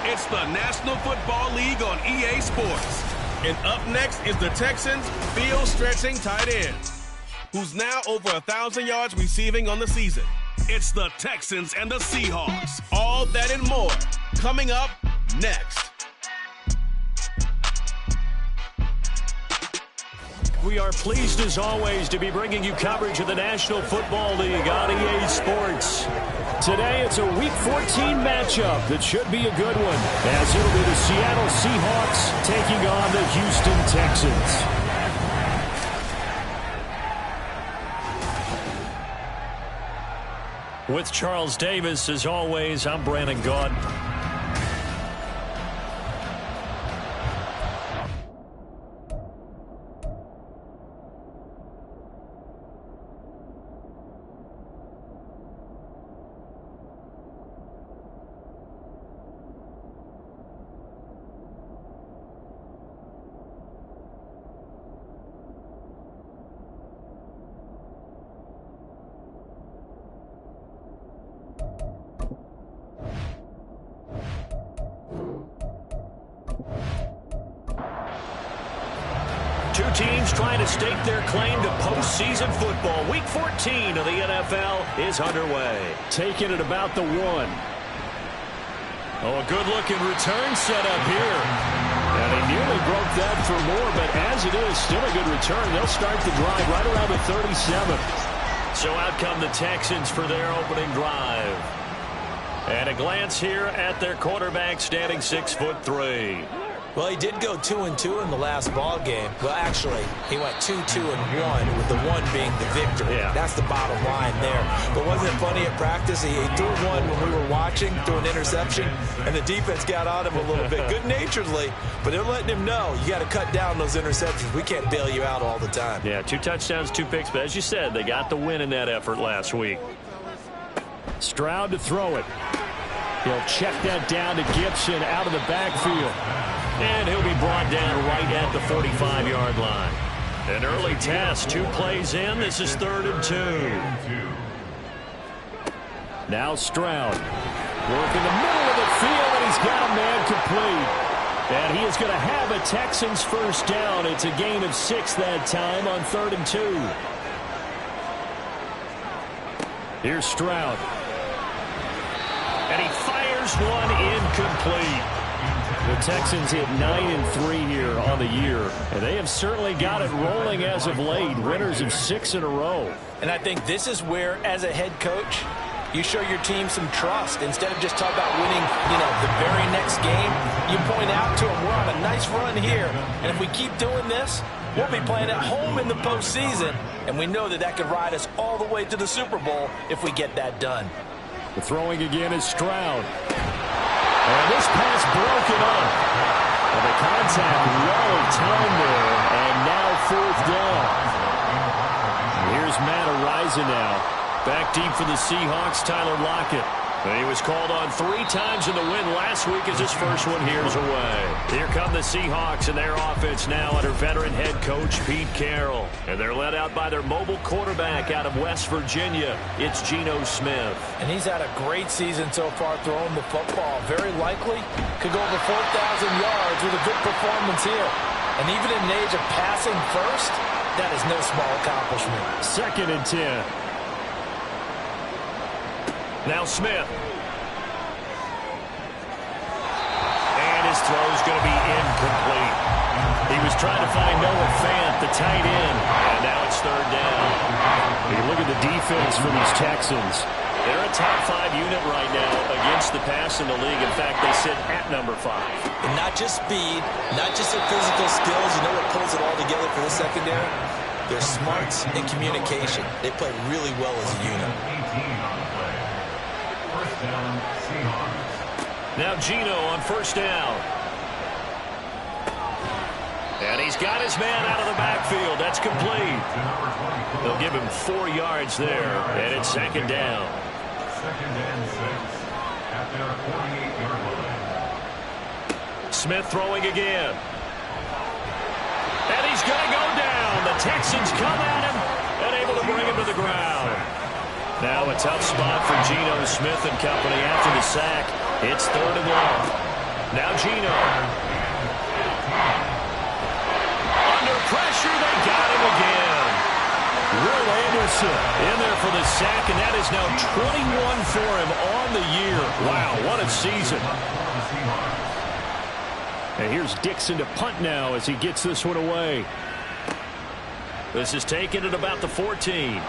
It's the National Football League on EA Sports. And up next is the Texans' field-stretching tight end, who's now over 1,000 yards receiving on the season. It's the Texans and the Seahawks. All that and more coming up next. We are pleased, as always, to be bringing you coverage of the National Football League on EA Sports. Today, it's a Week 14 matchup that should be a good one, as it'll be the Seattle Seahawks taking on the Houston Texans. With Charles Davis, as always, I'm Brandon Gaud. Two teams trying to stake their claim to postseason football. Week 14 of the NFL is underway. Taking it about the 1. Oh, a good-looking return set up here. And he nearly broke that for more, but as it is, still a good return. They'll start the drive right around the 37. So out come the Texans for their opening drive. And a glance here at their quarterback, standing 6'3". Well, he did go 2-2 in the last ball game. Well, actually, he went 2-2-1, with the 1 being the victory. Yeah. That's the bottom line there. But wasn't it funny at practice? He threw one when we were watching, threw an interception, and the defense got on him a little bit, good-naturedly. But they're letting him know, you got to cut down those interceptions. We can't bail you out all the time. Yeah, 2 touchdowns, 2 picks. But as you said, they got the win in that effort last week. Stroud to throw it. He'll check that down to Gibson out of the backfield. And he'll be brought down right at the 45-yard line. An early test, 2 plays in. This is 3rd and 2. Now Stroud. Work in the middle of the field, and he's got a man complete. And he is going to have a Texans first down. It's a gain of 6 that time on 3rd and 2. Here's Stroud. And he fires one incomplete. The Texans hit 9-3 here on the year, and they have certainly got it rolling as of late. Winners of 6 in a row. And I think this is where, as a head coach, you show your team some trust. Instead of just talking about winning, the very next game, you point out to them, we're on a nice run here, and if we keep doing this, we'll be playing at home in the postseason, and we know that could ride us all the way to the Super Bowl if we get that done. The throwing again is Stroud. And this pass broken up. And the contact well timed there. And now 4th down. Here's Matt Araiza now. Back deep for the Seahawks, Tyler Lockett. He was called on 3 times in the win last week as his first one here's away. Here come the Seahawks and their offense now under veteran head coach Pete Carroll. And they're led out by their mobile quarterback out of West Virginia. It's Geno Smith. And he's had a great season so far throwing the football. Very likely could go over 4,000 yards with a good performance here. And even in an age of passing first, that is no small accomplishment. 2nd and 10. Now Smith. And his throw's going to be incomplete. He was trying to find Noah Fant, the tight end. And now it's 3rd down. You look at the defense for these Texans. They're a top 5 unit right now against the pass in the league. In fact, they sit at number 5. And not just speed, not just their physical skills. You know what pulls it all together for the secondary? Their smarts and communication. They play really well as a unit. Now Geno on 1st down. And he's got his man out of the backfield. That's complete. They'll give him 4 yards there. And it's 2nd down. 2nd and 6 at their 48-yard line. Smith throwing again. And he's going to go down. The Texans come at him and able to bring him to the ground. Now a tough spot for Geno Smith and company after the sack. It's 3rd and long. Now Gino. Under pressure, they got him again. Will Anderson in there for the sack, and that is now 21 for him on the year. Wow, what a season. And here's Dixon to punt now as he gets this one away. This is taken at about the 14.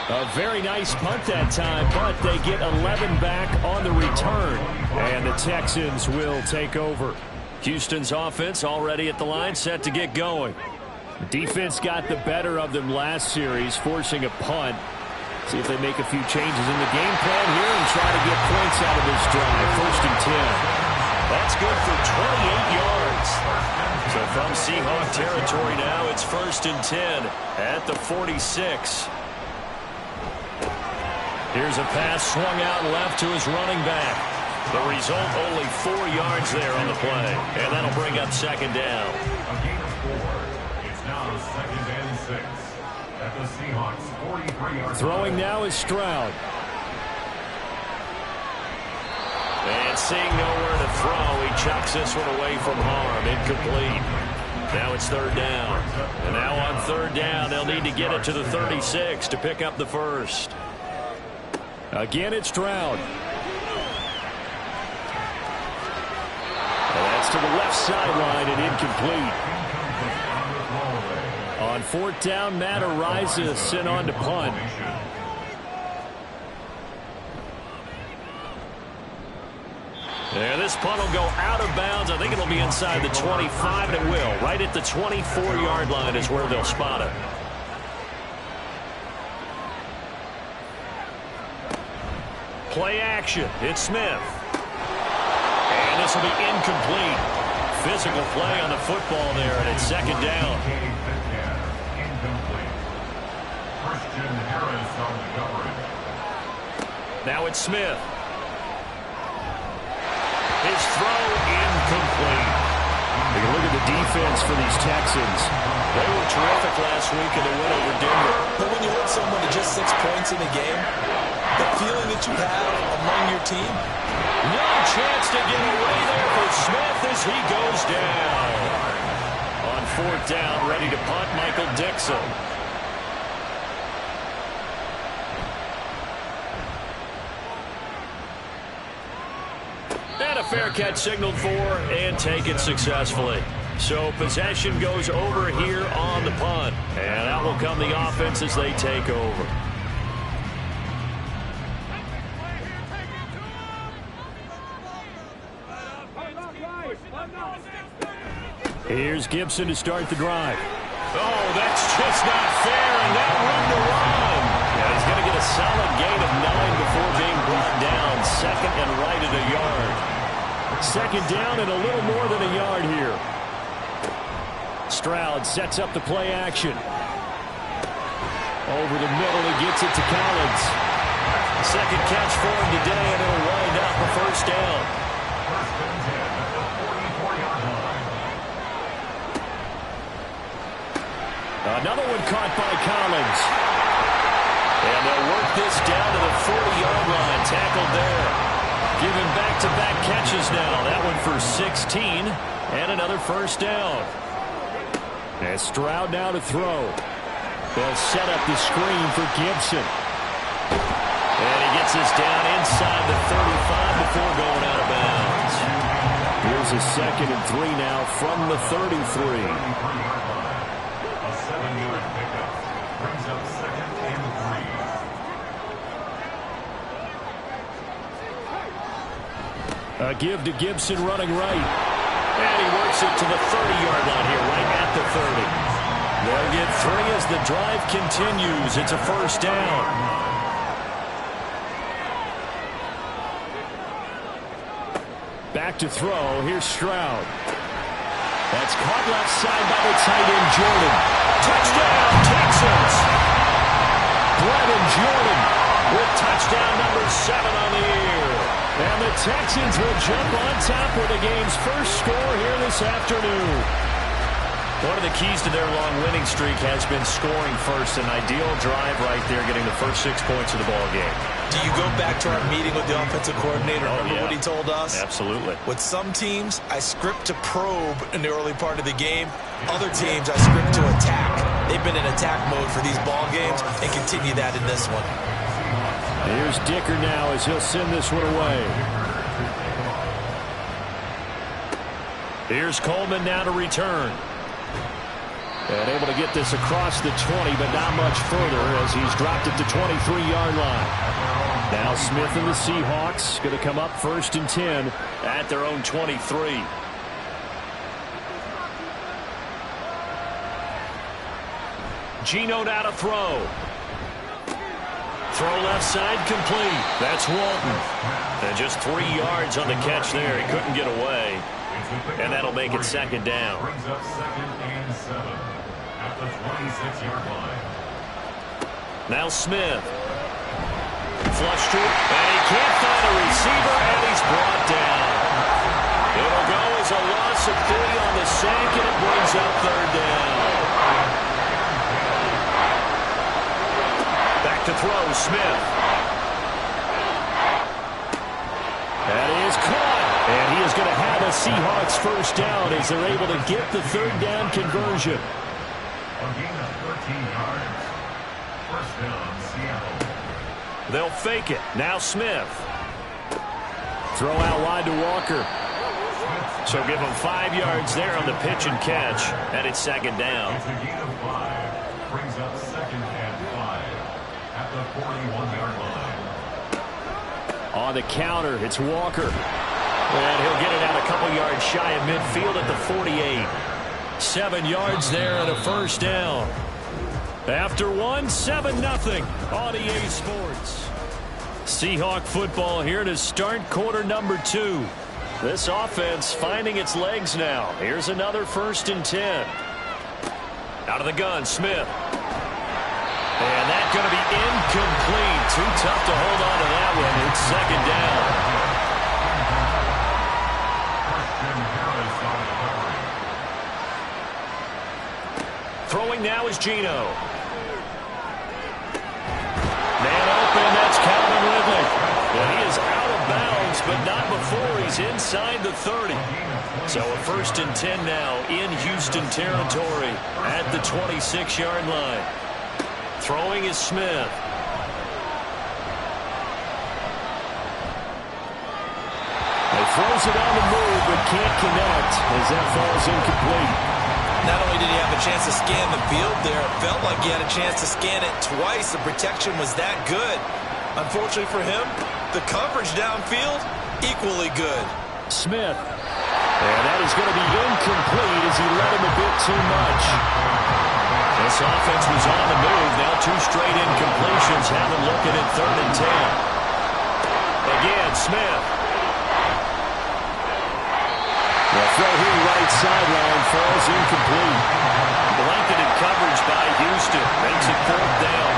A very nice punt that time, but they get 11 back on the return. And the Texans will take over. Houston's offense already at the line, set to get going. Defense got the better of them last series, forcing a punt. See if they make a few changes in the game plan here and try to get points out of this drive. 1st and 10. That's good for 28 yards. So from Seahawk territory now, it's 1st and 10 at the 46. Here's a pass swung out left to his running back. The result, only 4 yards there on the play. And that'll bring up 2nd down. A gain of 4. It's now 2nd and 6 at the Seahawks 43-yard. Throwing now is Stroud. And seeing nowhere to throw, he chucks this one away from harm. Incomplete. Now it's 3rd down. And now on 3rd down, they'll need to get it to the 36 to pick up the first. Again, it's Stroud. And that's to the left sideline and incomplete. On 4th down, Matt Ariza sent on to punt. And this punt will go out of bounds. I think it'll be inside the 25, and it will. Right at the 24-yard line is where they'll spot it. Play action. It's Smith. And this will be incomplete. Physical play on the football there, and it's 2nd down. Now it's Smith. His throw incomplete. Take a look at the defense for these Texans. They were terrific last week in the win over Denver. But when you hold someone to just 6 points in a game, the feeling that you have among your team. No chance to get away there for Smith as he goes down. On 4th down, ready to punt, Michael Dixon. And a fair catch signaled for and taken successfully. So possession goes over here on the punt. And out will come the offense as they take over. Here's Gibson to start the drive. Oh, that's just not fair, and that room to run. Yeah, he's going to get a solid gain of 9 before being brought down. 2nd and right at a yard. 2nd down and a little more than a yard here. Stroud sets up the play action. Over the middle, he gets it to Collins. 2nd catch for him today, and it'll wind up for 1st down. Another one caught by Collins. And they'll work this down to the 40-yard line. Tackled there. Giving back-to-back catches now. That one for 16. And another 1st down. And Stroud now to throw. They'll set up the screen for Gibson. And he gets this down inside the 35 before going out of bounds. Here's a 2nd and 3 now from the 33. 7-yard pickup brings up 2nd and 3. A give to Gibson running right. And he works it to the 30-yard line here, right at the 30. They'll get 3 as the drive continues. It's a 1st down. Back to throw. Here's Stroud. That's caught left side by the tight end, Jordan. Touchdown, Texans! Brevin Jordan with touchdown number 7 on the year. And the Texans will jump on top with the game's first score here this afternoon. One of the keys to their long winning streak has been scoring first. An ideal drive right there, getting the first 6 points of the ball game. Do you go back to our meeting with the offensive coordinator? Remember what he told us? Absolutely. With some teams, I script to probe in the early part of the game. Other teams, I script to attack. They've been in attack mode for these ball games and continue that in this one. Here's Dicker now as he'll send this one away. Here's Coleman now to return. And able to get this across the 20, but not much further as he's dropped it to 23-yard line. Now Smith and the Seahawks going to come up 1st and 10 at their own 23. Geno now to throw. Throw left side complete. That's Walton. And just 3 yards on the catch there. He couldn't get away. And that'll make it 2nd down. Brings up 2nd and 7 at the 26-yard line. Now Smith. Flush to it. And he can't find a receiver, and he's brought down. It'll go as a loss of 3 on the sack, and it brings up 3rd down. Back to throw, Smith. That is caught. And he is going to have a Seahawks 1st down as they're able to get the 3rd down conversion. A gain of 13 yards. 1st down, Seattle. They'll fake it. Now Smith. Throw out wide to Walker. So give him 5 yards there on the pitch and catch. And it's 2nd down. It's a gain of 5. Brings up 2nd and 5 at the 41-yard line. On the counter, it's Walker. And he'll get it out a couple yards shy of midfield at the 48. 7 yards there and a 1st down. After 1, 7-0 on EA Sports. Seahawk football here to start quarter number 2. This offense finding its legs now. Here's another 1st and 10. Out of the gun, Smith. And that's going to be incomplete. Too tough to hold on to that one. It's 2nd down. Throwing now is Geno. Man open, that's Calvin Ridley. And he is out of bounds, but not before he's inside the 30. So a 1st and 10 now in Houston territory at the 26-yard line. Throwing is Smith. He throws it on the move, but can't connect as that falls incomplete. Not only did he have a chance to scan the field there, it felt like he had a chance to scan it twice. The protection was that good. Unfortunately for him, the coverage downfield, equally good. Smith. And that is going to be incomplete as he let him a bit too much. This offense was on the move. Now 2 straight incompletions have him looking at 3rd and 10. Again, Smith. The throw here right sideline falls incomplete. Blanketed coverage by Houston. Makes it 4th down.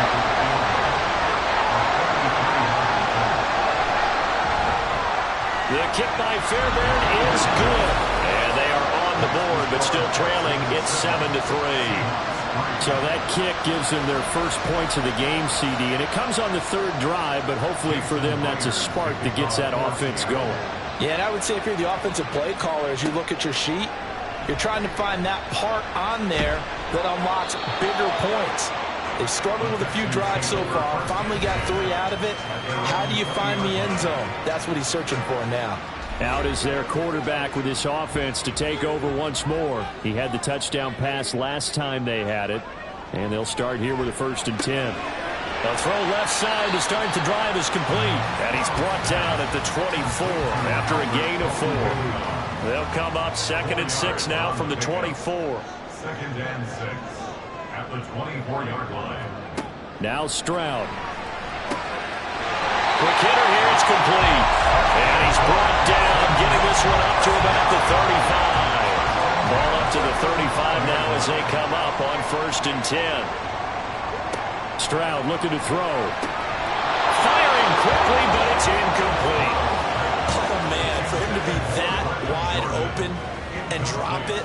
The kick by Fairbairn is good. And they are on the board, but still trailing. It's 7-3. So that kick gives them their first points of the game, CD. And it comes on the 3rd drive, but hopefully for them that's a spark that gets that offense going. Yeah, and I would say if you're the offensive play caller, as you look at your sheet, you're trying to find that part on there that unlocks bigger points. They've struggled with a few drives so far, finally got 3 out of it. How do you find the end zone? That's what he's searching for now. Out is their quarterback with this offense to take over once more. He had the touchdown pass last time they had it, and they'll start here with a 1st and 10. A throw left side to start the drive is complete. And he's brought down at the 24 after a gain of 4. They'll come up 2nd and 6 now from the 24. 2nd and 6 at the 24-yard line. Now Stroud. Quick hitter here, it's complete. And he's brought down, getting this one up to about the 35. Ball up to the 35 now as they come up on 1st and 10. Stroud looking to throw. Firing quickly, but it's incomplete. Oh, man, for him to be that wide open and drop it,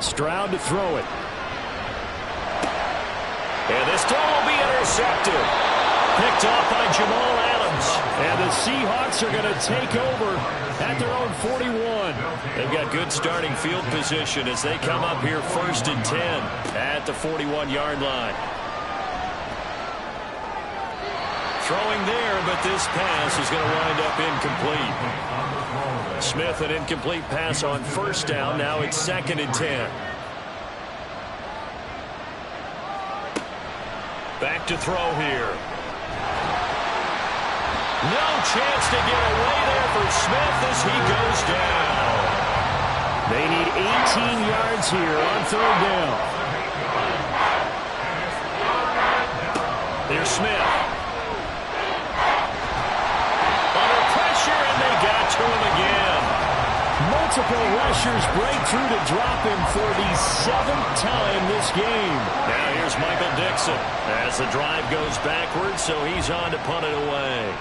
Stroud to throw it. And this throw will be intercepted. Picked off by Jamal Adams. And the Seahawks are going to take over at their own 41. They've got good starting field position as they come up here 1st and 10 at the 41-yard line. Throwing there, but this pass is going to wind up incomplete. Smith, an incomplete pass on 1st down. Now it's 2nd and 10. Back to throw here. No chance to get away there for Smith as he goes down. They need 18 yards here on 3rd down. Here's Smith. Under pressure, and they got to him again. Multiple rushers break through to drop him for the 7th time this game. Now here's Michael Dixon as the drive goes backwards, so he's on to punt it away.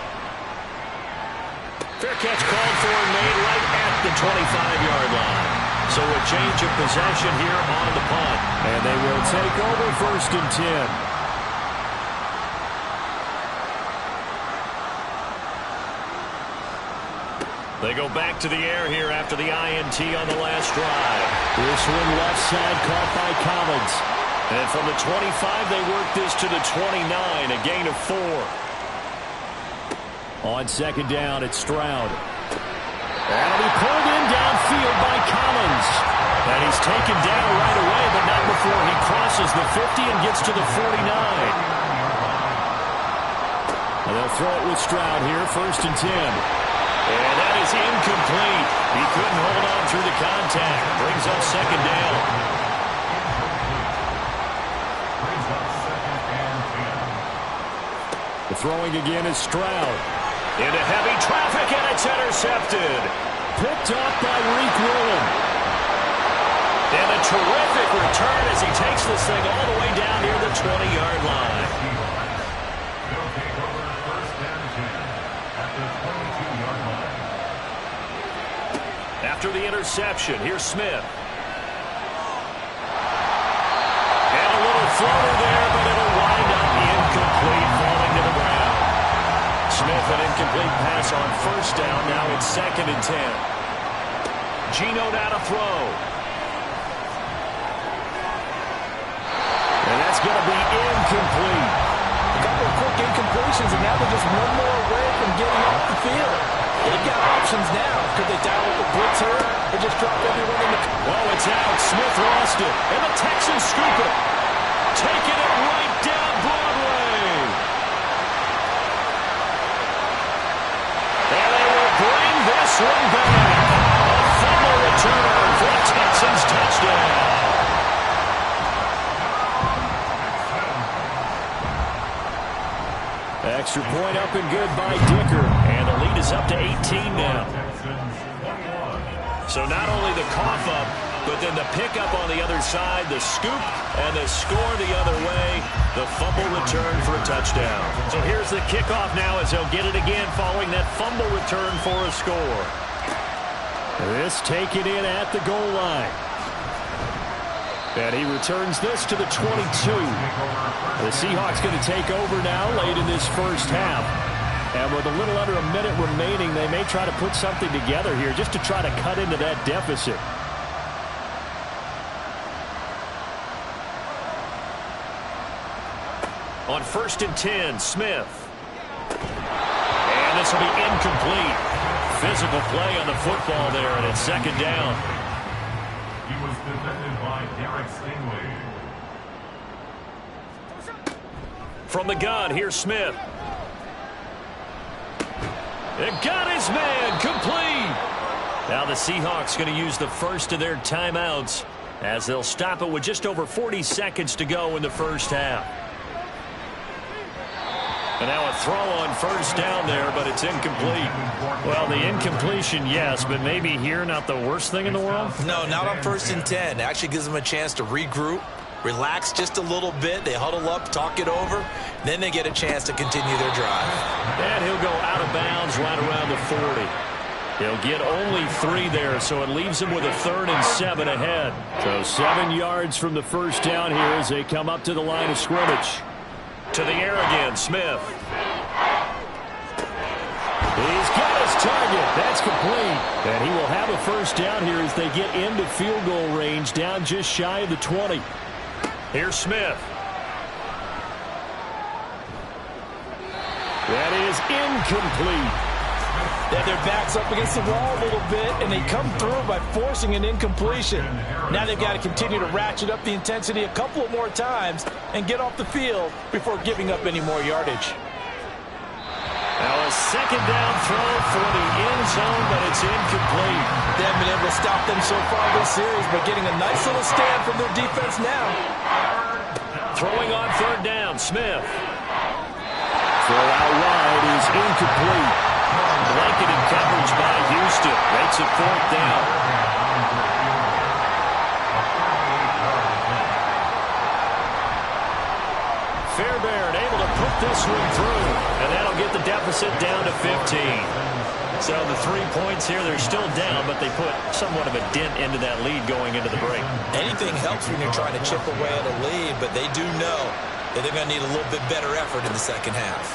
Fair catch called for and made right at the 25-yard line. So a change of possession here on the punt. And they will take over 1st and 10. They go back to the air here after the INT on the last drive. This one left side caught by Collins. And from the 25, they work this to the 29, a gain of 4. On 2nd down, it's Stroud. That'll be pulled in downfield by Collins. And he's taken down right away, but not before he crosses the 50 and gets to the 49. And they'll throw it with Stroud here, 1st and 10. And that is incomplete. He couldn't hold on through the contact. Brings up 2nd down. The throwing again is Stroud. Into heavy traffic, and it's intercepted. Picked off by Reek Woolen. And a terrific return as he takes this thing all the way down near the 20-yard line. They'll take over 1st and 10 at the 22-yard line. After the interception, here's Smith. And a little floater there, but it'll wind up incomplete, falling to the ground. Smith, an incomplete pass on 1st down. Now it's 2nd and 10. Geno now to throw. And that's going to be incomplete. A couple of quick incompletions, and now they're just one more away from getting off the field. They've got options now. Could they dial up the blitz here or just drop everyone in the... Oh, it's out. Smith lost it. And the Texans scoop it. Taking it right down Broadway. And they will bring this one back. A fumble return for a Texans touchdown. Extra point up and good by Dicker. And the lead is up to 18 now. So not only the cough up, but then the pickup on the other side, the scoop, and the score the other way, the fumble return for a touchdown. So here's the kickoff now as they'll get it again following that fumble return for a score. This taken in at the goal line. And he returns this to the 22. The Seahawks going to take over now late in this 1st half. And with a little under a minute remaining, they may try to put something together here just to try to cut into that deficit. On 1st and 10, Smith. And this will be incomplete. Physical play on the football there, and it's 2nd down. He was defended by Derek Stingley. From the gun, here's Smith. It got his man, complete. Now the Seahawks going to use the first of their timeouts as they'll stop it with just over 40 seconds to go in the 1st half. And now a throw on 1st down there, but it's incomplete. Well, the incompletion, yes, but maybe here not the worst thing in the world? No, not on 1st and 10. It actually gives them a chance to regroup, relax just a little bit. They huddle up, talk it over. Then they get a chance to continue their drive. And he'll go out of bounds right around the 40. He'll get only 3 there, so it leaves him with a 3rd and 7 ahead. So 7 yards from the first down here as they come up to the line of scrimmage. To the air again, Smith. He's got his target. That's complete. And he will have a first down here as they get into field goal range, down just shy of the 20. Here's Smith. That is incomplete. They have their backs up against the wall a little bit, and they come through by forcing an incompletion. Now they've got to continue to ratchet up the intensity a couple of more times and get off the field before giving up any more yardage. Now a second down throw for the end zone, but it's incomplete. They haven't been able to stop them so far this series, but getting a nice little stand from their defense now. Throwing on 3rd down, Smith. Throw out wide is incomplete. Blanketed coverage by Houston. Makes it 4th down. Fairbairn able to put this one through, and that'll get the deficit down to 15. So the 3 points here, they're still down, but they put somewhat of a dent into that lead going into the break. Anything helps when you're trying to chip away at a lead, but they do know that they're going to need a little bit better effort in the second half.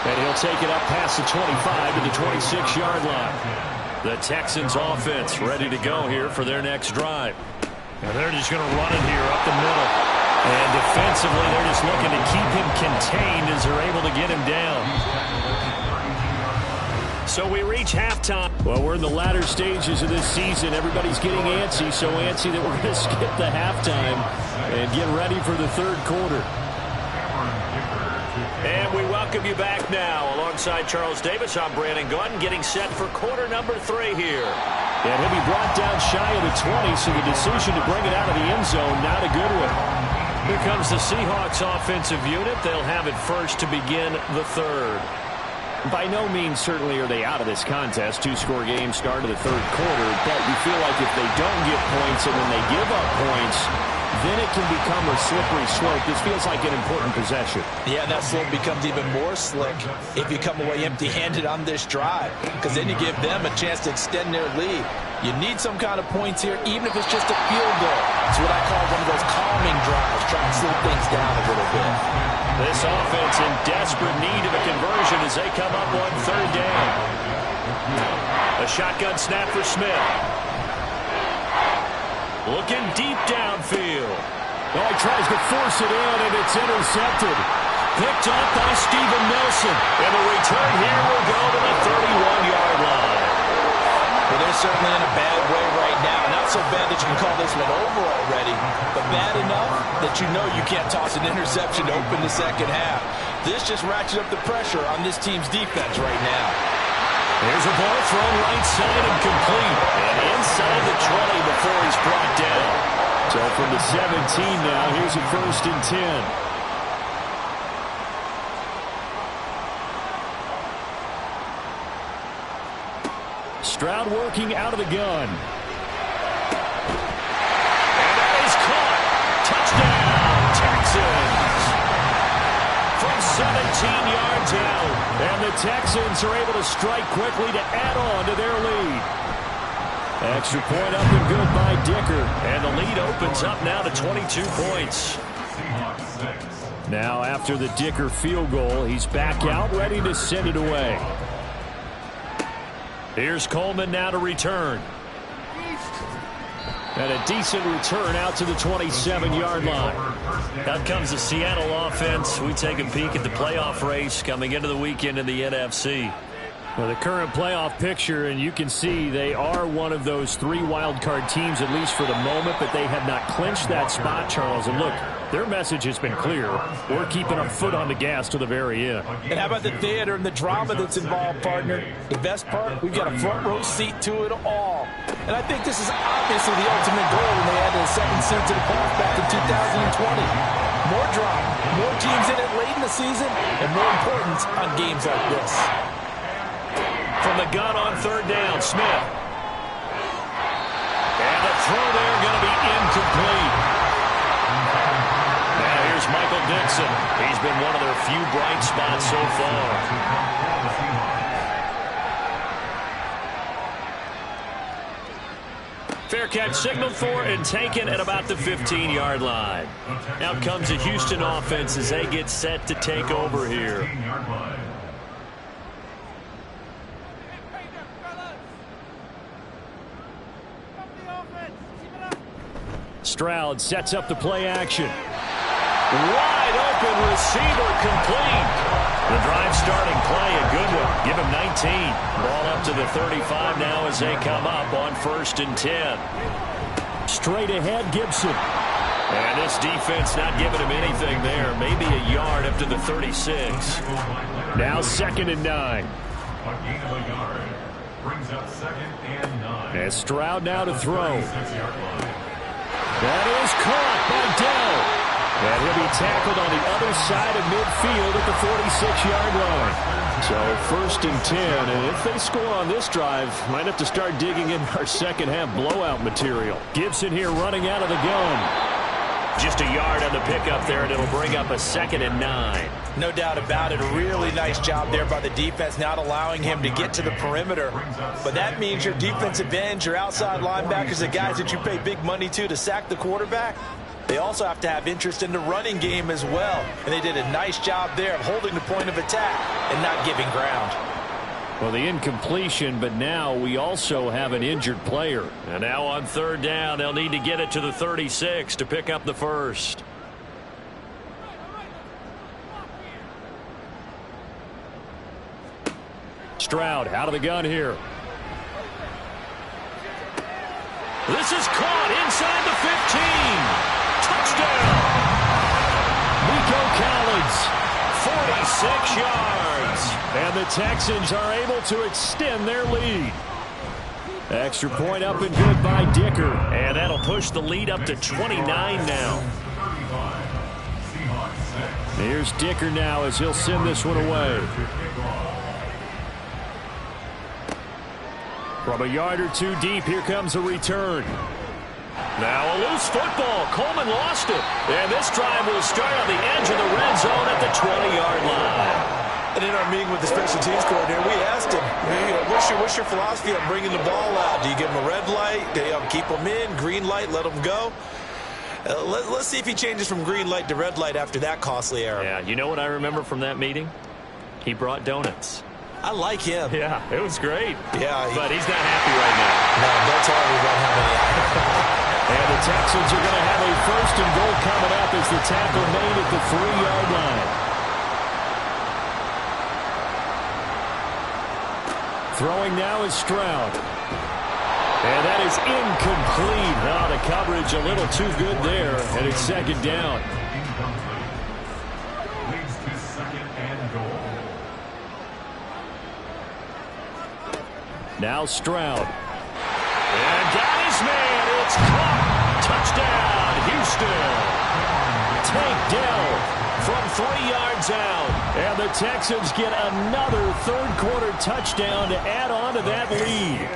And he'll take it up past the 25 to the 26-yard line. The Texans offense ready to go here for their next drive. And they're just going to run it here up the middle. And defensively, they're just looking to keep him contained as they're able to get him down. So we reach halftime. Well, we're in the latter stages of this season. Everybody's getting antsy, so antsy that we're going to skip the halftime and get ready for the 3rd quarter. And we welcome you back now. Alongside Charles Davis, I'm Brandon Gaudin, getting set for quarter number 3 here. And he'll be brought down shy of the 20, so the decision to bring it out of the end zone, not a good one. Here comes the Seahawks offensive unit. They'll have it first to begin the 3rd. By no means certainly are they out of this contest. 2-score game start of the 3rd quarter, but you feel like if they don't get points and then they give up points, then it can become a slippery slope. This feels like an important possession. Yeah, that slope becomes even more slick if you come away empty-handed on this drive, because then you give them a chance to extend their lead. You need some kind of points here, even if it's just a field goal. It's what I call one of those calming drives, trying to slow things down a little bit. This offense in desperate need of a conversion as they come up on 3rd down. A shotgun snap for Smith. Looking deep downfield. Oh, he tries to force it in, and it's intercepted. Picked up by Steven Nelson. And the return here will go to the 31-yard line. Well, they're certainly in a bad way right now. Not so bad that you can call this one over already, but bad enough that you know you can't toss an interception to open the second half. This just ratchets up the pressure on this team's defense right now. There's a ball thrown right side and complete. And inside the 20 before he's brought down. So from the 17 now, here's a 1st and 10. Stroud working out of the gun. And that is caught. Touchdown, Texans. From 17 yards out. And the Texans are able to strike quickly to add on to their lead. Extra point up and good by Dicker. And the lead opens up now to 22 points. Now after the Dicker field goal, he's back out ready to send it away. Here's Coleman now to return. And a decent return out to the 27-yard line. Out comes the Seattle offense. We take a peek at the playoff race coming into the weekend in the NFC. Well, the current playoff picture, and you can see they are one of those 3 wildcard teams, at least for the moment, but they have not clinched that spot, Charles. And look, their message has been clear. We're keeping our foot on the gas to the very end. And how about the theater and the drama that's involved, partner? The best part, we've got a front row seat to it all. And I think this is obviously the ultimate goal when they added a 7th seed to the playoffs back in 2020. More drama, more teams in it late in the season, and more importance on games like this. From the gun on 3rd down, Smith. And the throw there going to be incomplete. Now here's is Michael Dixon. He's been one of their few bright spots so far. Fair catch signaled for and taken at about the 15-yard line. Out comes the Houston offense as they get set to take over here. Stroud sets up the play action. Wide open receiver complete. The drive starting play, a good one. Give him 19. Ball up to the 35 now as they come up on 1st and 10. Straight ahead, Gibson. And this defense not giving him anything there. Maybe a yard up to the 36. Now 2nd and 9. A gain of a yard. Brings up 2nd and 9. And Stroud now to throw. That is caught by Dell. And he'll be tackled on the other side of midfield at the 46-yard line. So 1st and 10, and if they score on this drive, might have to start digging in our second-half blowout material. Gibson here running out of the gun. Just a yard on the pickup there, and it'll bring up a 2nd and 9. No doubt about it. A really nice job there by the defense, not allowing him to get to the perimeter. But that means your defensive ends, your outside linebackers, the guys that you pay big money to sack the quarterback, they also have to have interest in the running game as well. And they did a nice job there of holding the point of attack and not giving ground. Well, the incompletion, but now we also have an injured player. And now on 3rd down, they'll need to get it to the 36 to pick up the first. Stroud out of the gun here. This is caught inside the 15. Touchdown! Nico Collins, 46 yards. And the Texans are able to extend their lead. Extra point up and good by Dicker. And that'll push the lead up to 29 now. Here's Dicker now as he'll send this one away. From a yard or two deep, here comes a return. Now a loose football. Coleman lost it. And this drive will start on the edge of the red zone at the 20-yard line. And in our meeting with the special teams coordinator, we asked him, what's your philosophy on bringing the ball out? Do you give him a red light? Do you keep him in? Green light, let him go? Let's see if he changes from green light to red light after that costly error. Yeah, you know what I remember from that meeting? He brought donuts. I like him. Yeah, it was great. Yeah, but he's not happy right now. No, don't tell me about how many. And the Texans are going to have a 1st and goal coming up as the tackle made at the 3-yard line. Throwing now is Stroud. And that is incomplete. Now the coverage a little too good there, and it's 2nd down. Leads to 2nd and goal. Now Stroud. And got his man. It's caught. Touchdown, Houston. Tank Dell from 3 yards out. And the Texans get another 3rd-quarter touchdown to add on to that lead.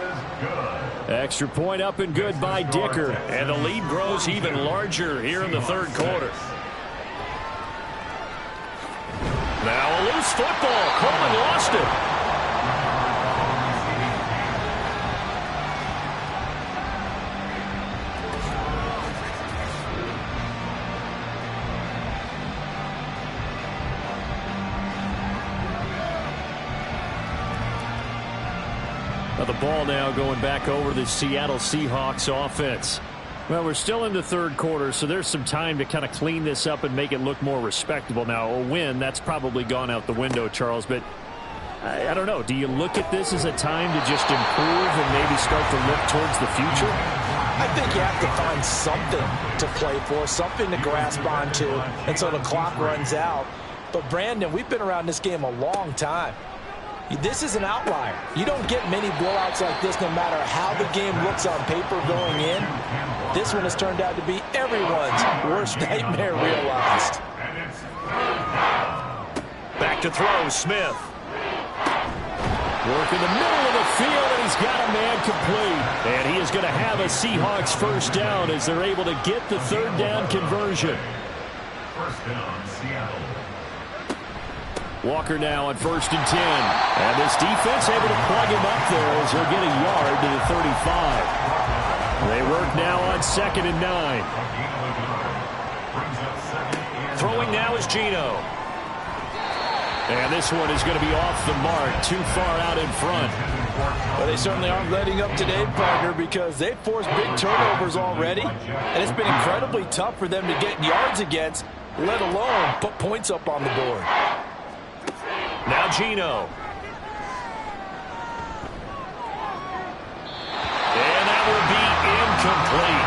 Extra point up and good by Dicker. And the lead grows even larger here in the 3rd quarter. Now a loose football. Coleman lost it. The ball now going back over the Seattle Seahawks offense. Well, we're still in the 3rd quarter, so there's some time to kind of clean this up and make it look more respectable. Now, a win, that's probably gone out the window, Charles, but I don't know. Do you look at this as a time to just improve and maybe start to look towards the future? I think you have to find something to play for, something to grasp onto until the clock runs out. But, Brandon, we've been around this game a long time. This is an outlier. You don't get many blowouts like this no matter how the game looks on paper going in. This one has turned out to be everyone's worst nightmare realized. Back to throw, Smith. Work in the middle of the field, and he's got a man complete. And he is going to have a Seahawks 1st down as they're able to get the 3rd down conversion. First down, Seattle. Walker now on 1st and 10. And this defense able to plug him up there as he'll get a yard to the 35. They work now on 2nd and 9. Throwing now is Geno. And this one is going to be off the mark, too far out in front. Well, they certainly aren't letting up today, partner, because they've forced big turnovers already, and it's been incredibly tough for them to get yards against, let alone put points up on the board. Now Geno. And that will be incomplete.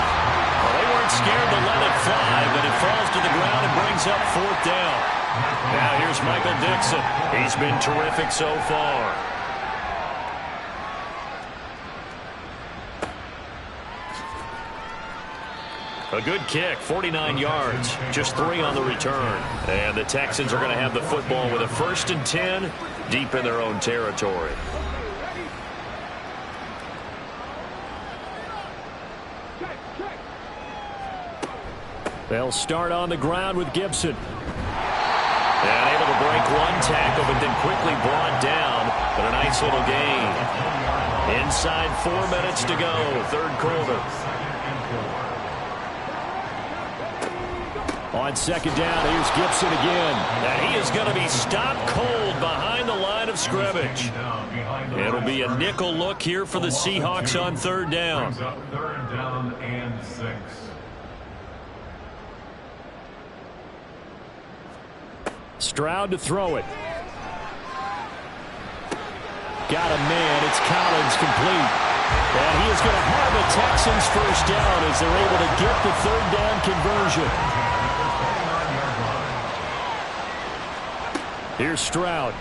Well, they weren't scared to let it fly, but it falls to the ground and brings up 4th down. Now here's Michael Dixon. He's been terrific so far. A good kick, 49 yards, just 3 on the return. And the Texans are going to have the football with a 1st and 10 deep in their own territory. They'll start on the ground with Gibson. And able to break one tackle, but then quickly brought down. But a nice little gain. Inside 4 minutes to go, 3rd quarter. On 2nd down, here's Gibson again. And he is going to be stopped cold behind the line of scrimmage. It'll be a nickel look here for the Seahawks on 3rd down. 3rd down and 6. Stroud to throw it. Got a man. It's Collins complete. And he is going to have a Texans 1st down as they're able to get the 3rd down conversion. Here's Stroud.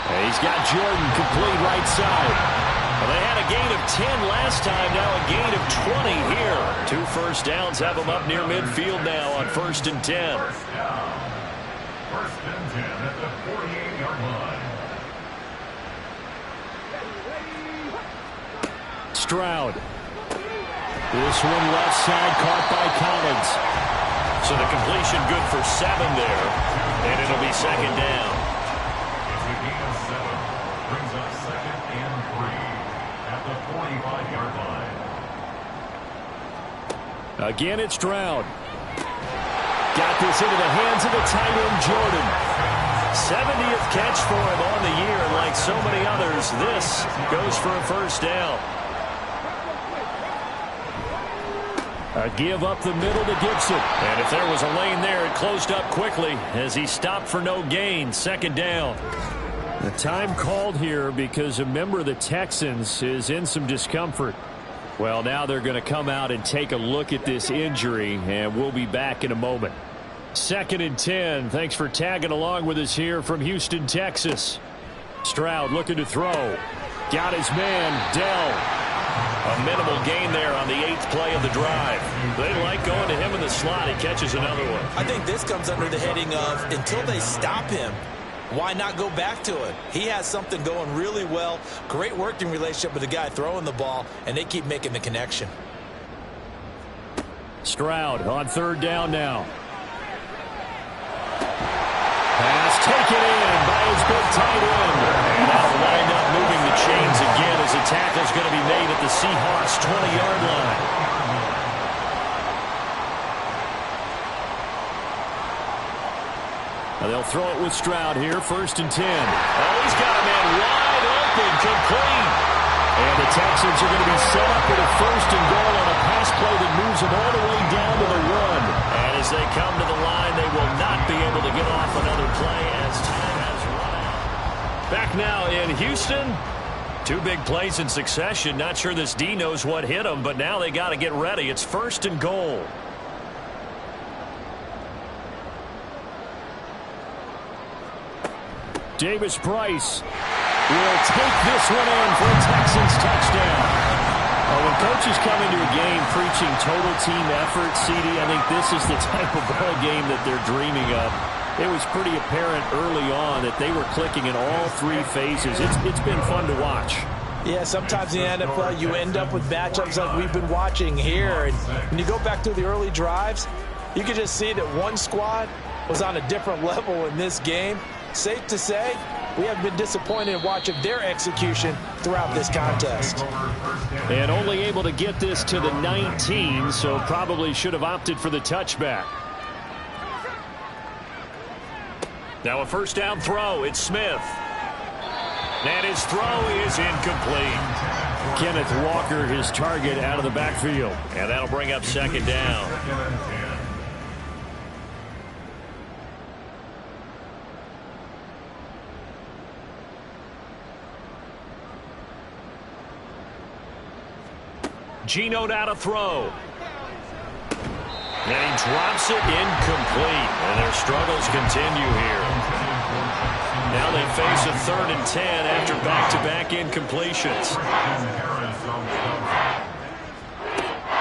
And he's got Jordan complete right side. Well, they had a gain of 10 last time, now a gain of 20 here. 2 first downs have them up near midfield now on 1st and 10. 1st and 10 at the 48-yard line. Stroud. This one left side caught by Collins. So the completion good for 7 there, and it'll be 2nd down. It's a gain of 7. Brings up 2nd and 3 at the 45-yard line. Again, it's Stroud. Got this into the hands of the tight end, Jordan. 70th catch for him on the year, and like so many others, this goes for a 1st down. A give up the middle to Gibson. And if there was a lane there, it closed up quickly as he stopped for no gain. 2nd down. The time called here because a member of the Texans is in some discomfort. Well, now they're going to come out and take a look at this injury, and we'll be back in a moment. 2nd and 10. Thanks for tagging along with us here from Houston, Texas. Stroud looking to throw. Got his man, Dell. A minimal gain there on the 8th play of the drive. They like going to him in the slot. He catches another one. I think this comes under the heading of until they stop him, why not go back to it? He has something going really well. Great working relationship with the guy throwing the ball, and they keep making the connection. Stroud on 3rd down now. Pass taken in by his big tight end. And now lined up moving the chains again as a tackle is going to be made at the Seahawks 20-yard line. Now they'll throw it with Stroud here, 1st and 10. Oh, he's got a man wide open, complete. And the Texans are going to be set up with a 1st and goal on a pass play that moves them all the way down to the 1. And as they come to the line, they will not be able to get off another play as time has run out. Back now in Houston. 2 big plays in succession. Not sure this D knows what hit them, but now they got to get ready. It's 1st and goal. Davis Price will take this one in for a Texans touchdown. When coaches come into a game preaching total team effort, CD, I think this is the type of ball game that they're dreaming of. It was pretty apparent early on that they were clicking in all 3 phases. It's been fun to watch. Yeah, sometimes in the NFL you end up with matchups like we've been watching here. And when you go back to the early drives, You could just see that one squad was on a different level in this game. Safe to say, we have been disappointed in watching their execution throughout this contest. And only able to get this to the 19, so probably should have opted for the touchback. Now a first down throw. It's Smith. And his throw is incomplete. Kenneth Walker, his target, out of the backfield. And that'll bring up second down. Geno out of throw. And he drops it incomplete. And their struggles continue here. Now they face a 3rd and 10 after back-to-back incompletions.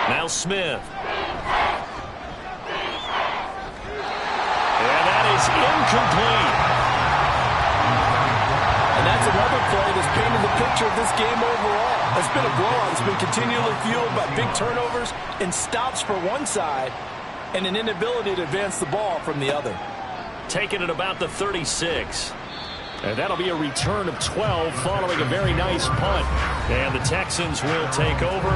Now Smith. And that is incomplete. And that's another play that's painted the picture of this game overall. It's been a blowout. It's been continually fueled by big turnovers and stops for one side and an inability to advance the ball from the other. Taken at about the 36. And that'll be a return of 12 following a very nice punt. And the Texans will take over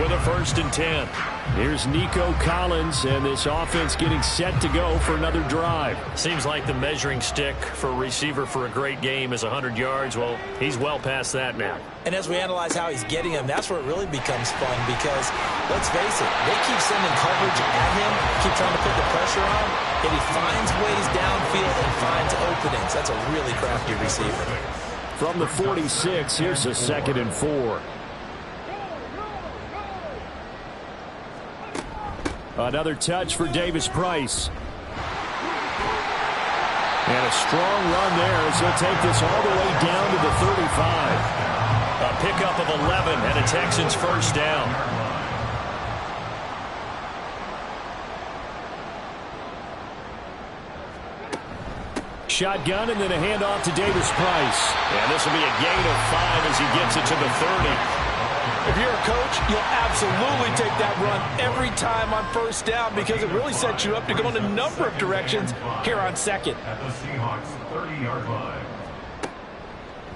with a 1st and 10. Here's Nico Collins, and this offense getting set to go for another drive. Seems like the measuring stick for a receiver for a great game is 100 yards. Well, he's well past that now. And as we analyze how he's getting them, that's where it really becomes fun because, let's face it, they keep sending coverage at him, keep trying to put the pressure on, and he finds ways downfield and finds openings. That's a really crafty receiver. From the 46, here's a 2nd and 4. Another touch for Davis Price. And a strong run there as he'll take this all the way down to the 35. A pickup of 11 and a Texans first down. Shotgun and then a handoff to Davis Price. And this will be a gain of 5 as he gets it to the 30. If you're a coach, you'll absolutely take that run every time on first down because it really sets you up to go in a number of directions here on second. At the Seahawks 30-yard line.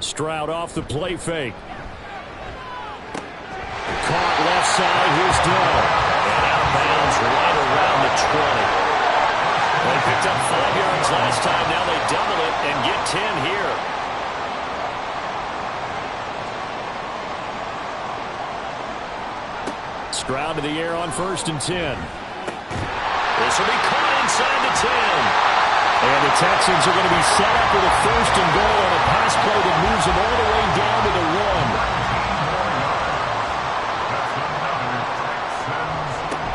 Stroud off the play fake. Caught left side. Here's Dell. And out of bounds right around the 20. They picked up 5 yards last time. Now they double it and get 10 here. Stroud to the air on 1st and 10. This will be caught inside the 10. And the Texans are going to be set up with a 1st and goal on a pass play that moves them all the way down to the 1.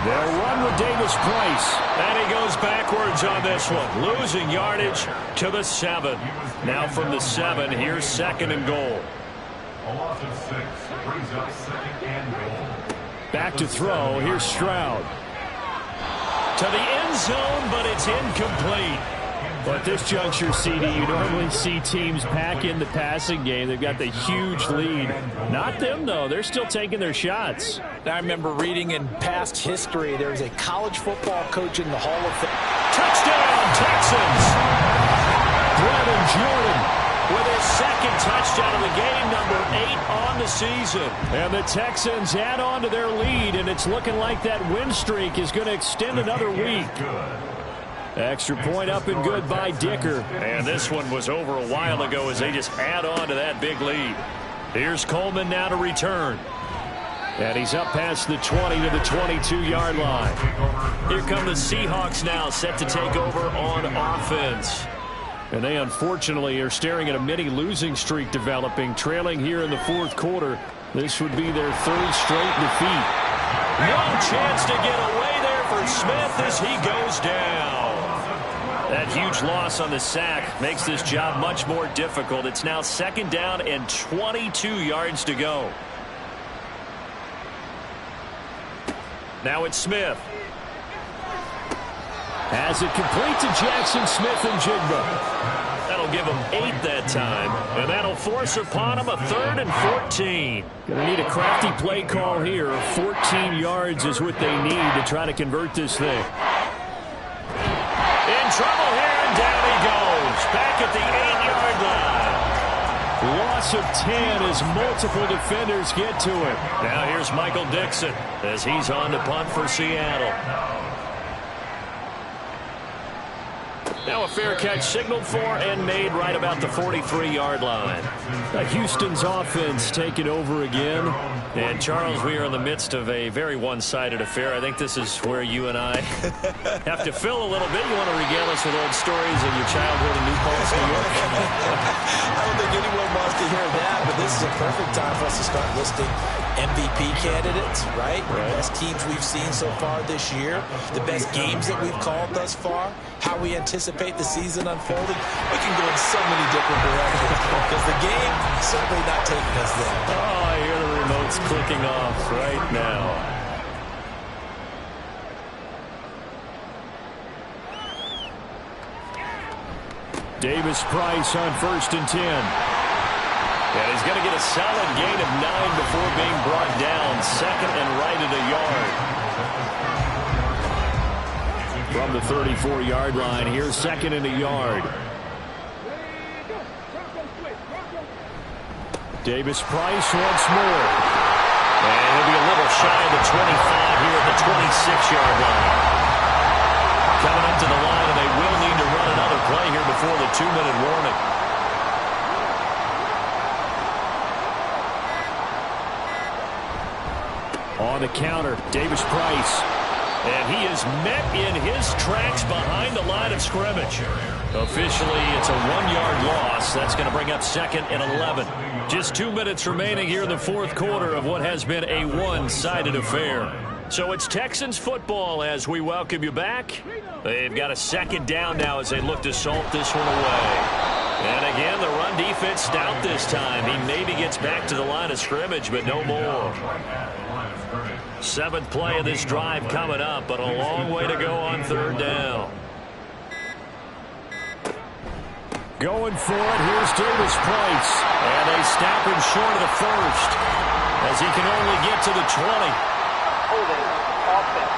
They'll run with Davis Price. And he goes backwards on this one. Losing yardage to the 7. Now from the 7, here's 2nd and goal. A loss of 6 brings up 2nd and goal. Back to throw. Here's Stroud. To the end zone, but it's incomplete. But at this juncture, CD, you normally see teams pack in the passing game. They've got the huge lead. Not them, though. They're still taking their shots. I remember reading in past history, there was a college football coach in the Hall of Fame. Touchdown, Texans! Brevin Jordan with his 2nd touchdown of the game, number 8 on the season. And the Texans add on to their lead, and it's looking like that win streak is going to extend another week. Extra point up and good by Dicker. And this one was over a while ago as they just add on to that big lead. Here's Coleman now to return. And he's up past the 20 to the 22-yard line. Here come the Seahawks now, set to take over on offense. And they unfortunately are staring at a mini losing streak developing, trailing here in the 4th quarter. This would be their 3rd straight defeat. No chance to get away there for Smith as he goes down. That huge loss on the sack makes this job much more difficult. It's now 2nd down and 22 yards to go. Now it's Smith. Has it complete to Jackson Smith and Jigba. That'll give him 8 that time. And that'll force upon him a 3rd and 14. Gonna need a crafty play call here. 14 yards is what they need to try to convert this thing. loss of 10 as multiple defenders get to him. Now here's Michael Dixon as he's on to punt for Seattle. Now a fair catch signaled for and made right about the 43-yard line. Houston's offense taking over again. And, Charles, we are in the midst of a very one-sided affair. I think this is where you and I have to fill a little bit. You want to regale us with old stories of your childhood in New Paltz, New York? I don't think anyone wants to hear that, but this is a perfect time for us to start listing MVP candidates, right? The best teams we've seen so far this year, the best games that we've called thus far, how we anticipate the season unfolding. We can go in so many different directions because the game is certainly not taking us there. Oh, I hear the remote's clicking off right now. Davis Price on 1st and 10. And he's going to get a solid gain of 9 before being brought down. 2nd and right at a yard. From the 34-yard line, here's 2nd and a yard. Davis Price once more. And he'll be a little shy of the 25 here at the 26-yard line. Coming up to the line, and they will need to run another play here before the 2-minute warning. On the counter, Davis Price. And he is met in his tracks behind the line of scrimmage. Officially, it's a 1-yard loss. That's going to bring up 2nd and 11. Just 2 minutes remaining here in the 4th quarter of what has been a one-sided affair. So it's Texans football as we welcome you back. They've got a 2nd down now as they look to salt this one away. And again, the run defense stout this time. He maybe gets back to the line of scrimmage, but no more. 7th play of this drive coming up, but a long way to go on 3rd down. Going for it, here's Davis Price. And they stop him short of the 1st as he can only get to the 20. Holding offense.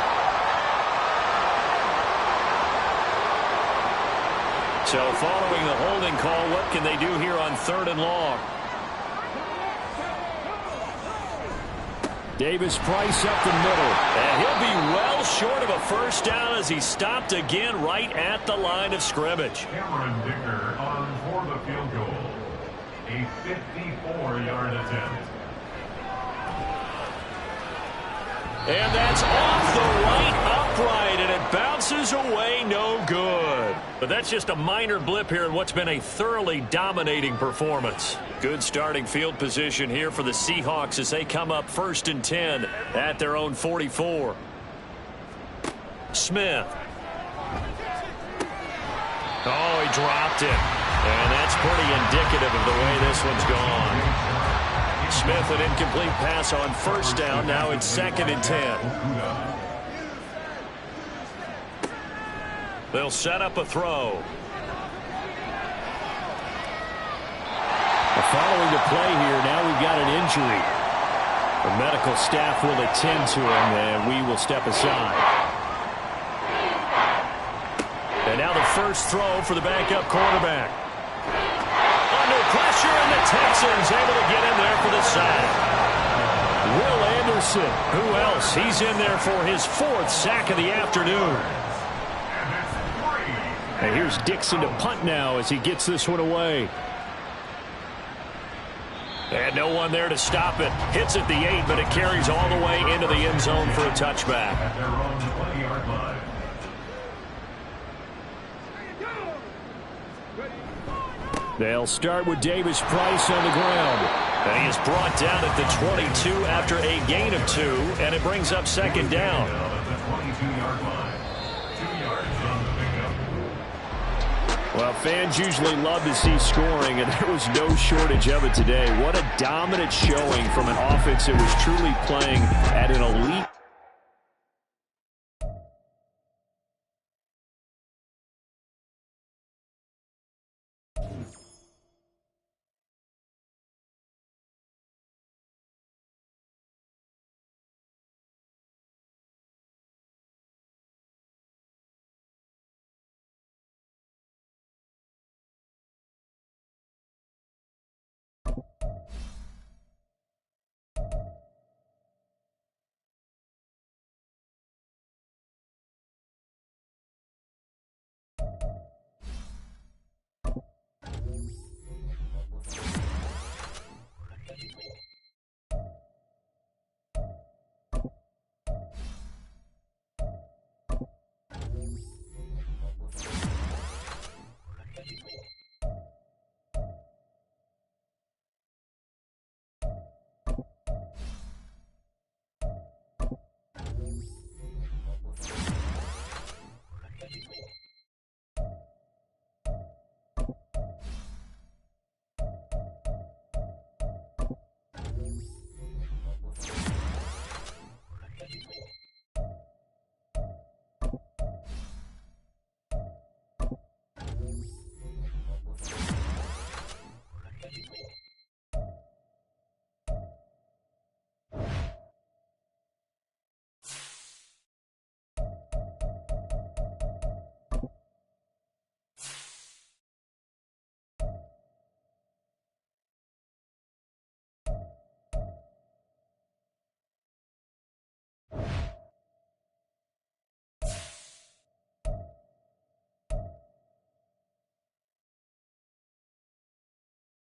So following the holding call, what can they do here on 3rd and long? Davis Price up the middle. And he'll be well short of a 1st down as he stopped again right at the line of scrimmage. Cameron Dicker on for the field goal. A 54-yard attempt. And that's off the right upright, and it bounces away no good. But that's just a minor blip here in what's been a thoroughly dominating performance. Good starting field position here for the Seahawks as they come up 1st and 10 at their own 44. Smith. Oh, he dropped it. And that's pretty indicative of the way this one's gone. Smith, an incomplete pass on 1st down. Now it's 2nd and 10. They'll set up a throw. Following the play here, now we've got an injury. The medical staff will attend to him, and we will step aside. And now the first throw for the backup quarterback. Under pressure, and the Texans able to get in there for the sack. Will Anderson. Who else? He's in there for his 4th sack of the afternoon. And here's Dixon to punt now as he gets this one away. And no one there to stop it. Hits at the 8, but it carries all the way into the end zone for a touchback. At their own 20-yard line. They'll start with Davis Price on the ground. And he is brought down at the 22 after a gain of 2, and it brings up 2nd down. At the 22-yard line. 2 yards on the pickup. Well, fans usually love to see scoring, and there was no shortage of it today. What a dominant showing from an offense that was truly playing at an elite